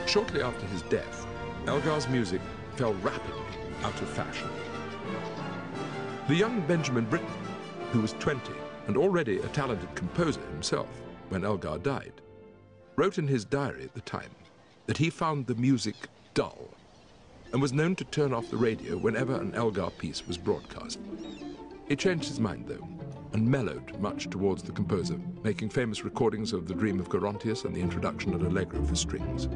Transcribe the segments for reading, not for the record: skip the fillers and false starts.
Shortly after his death, Elgar's music fell rapidly out of fashion. The young Benjamin Britten, who was 20 and already a talented composer himself when Elgar died, wrote in his diary at the time that he found the music dull and was known to turn off the radio whenever an Elgar piece was broadcast. He changed his mind, though, and mellowed much towards the composer, making famous recordings of The Dream of Gerontius and the introduction of Allegro for strings.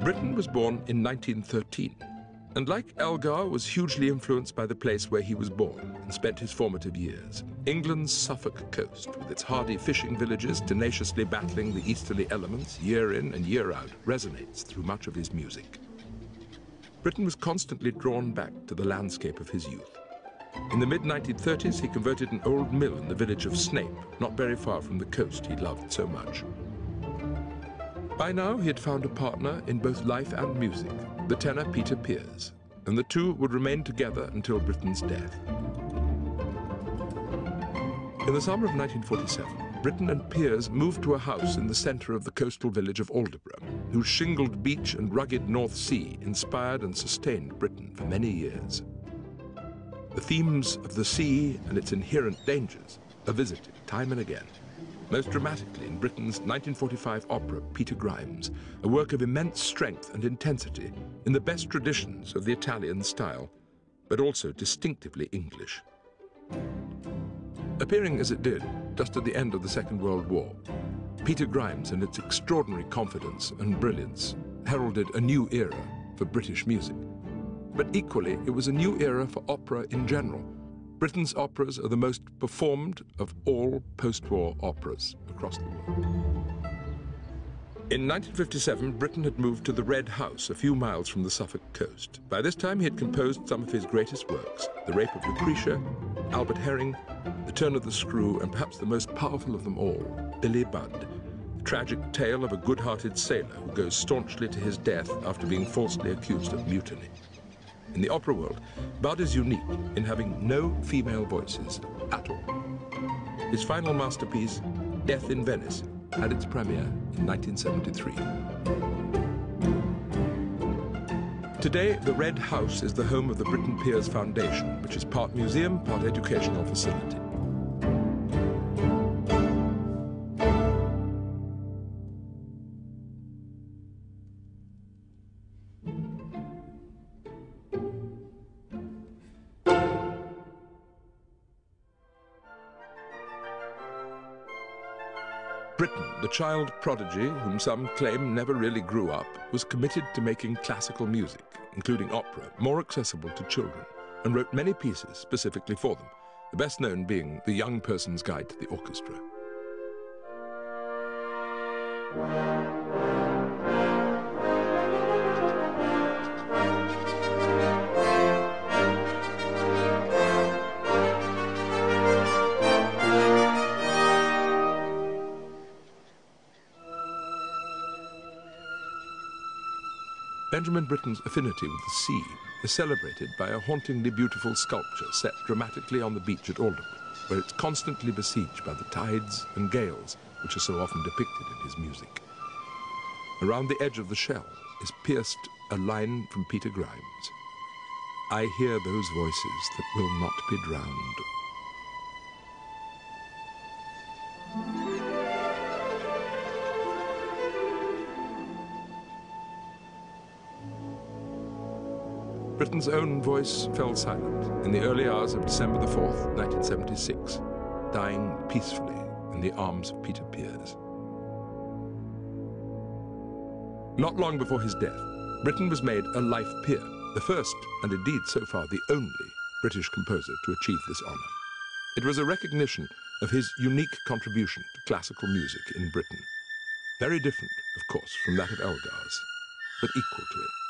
Britten was born in 1913, and like Elgar was hugely influenced by the place where he was born and spent his formative years. England's Suffolk coast, with its hardy fishing villages tenaciously battling the easterly elements year in and year out, resonates through much of his music. Britten was constantly drawn back to the landscape of his youth. In the mid-1930s, he converted an old mill in the village of Snape, not very far from the coast he loved so much. By now, he had found a partner in both life and music, the tenor Peter Pears, and the two would remain together until Britten's death. In the summer of 1947, Britten and Pears moved to a house in the centre of the coastal village of Aldeburgh, whose shingled beach and rugged North Sea inspired and sustained Britten for many years. The themes of the sea and its inherent dangers are visited time and again, most dramatically in Britten's 1945 opera Peter Grimes, a work of immense strength and intensity in the best traditions of the Italian style, but also distinctively English. Appearing as it did just at the end of the Second World War, Peter Grimes and its extraordinary confidence and brilliance heralded a new era for British music. But equally, it was a new era for opera in general. Britain's operas are the most performed of all post-war operas across the world. In 1957, Britten had moved to the Red House, a few miles from the Suffolk coast. By this time, he had composed some of his greatest works, The Rape of Lucretia, Albert Herring, The Turn of the Screw, and perhaps the most powerful of them all, Billy Budd, the tragic tale of a good-hearted sailor who goes staunchly to his death after being falsely accused of mutiny. In the opera world, Budd is unique in having no female voices at all. His final masterpiece, Death in Venice, had its premiere in 1973. Today, the Red House is the home of the Britten Pears Foundation, which is part museum, part educational facility. Britten, the child prodigy, whom some claim never really grew up, was committed to making classical music, including opera, more accessible to children, and wrote many pieces specifically for them, the best known being The Young Person's Guide to the Orchestra. Benjamin Britten's affinity with the sea is celebrated by a hauntingly beautiful sculpture set dramatically on the beach at Aldeburgh, where it's constantly besieged by the tides and gales which are so often depicted in his music. Around the edge of the shell is pierced a line from Peter Grimes. I hear those voices that will not be drowned. Britten's own voice fell silent in the early hours of December the 4th, 1976, dying peacefully in the arms of Peter Pears. Not long before his death, Britten was made a life peer, the first, and indeed so far the only, British composer to achieve this honor. It was a recognition of his unique contribution to classical music in Britain. Very different, of course, from that of Elgar's, but equal to it.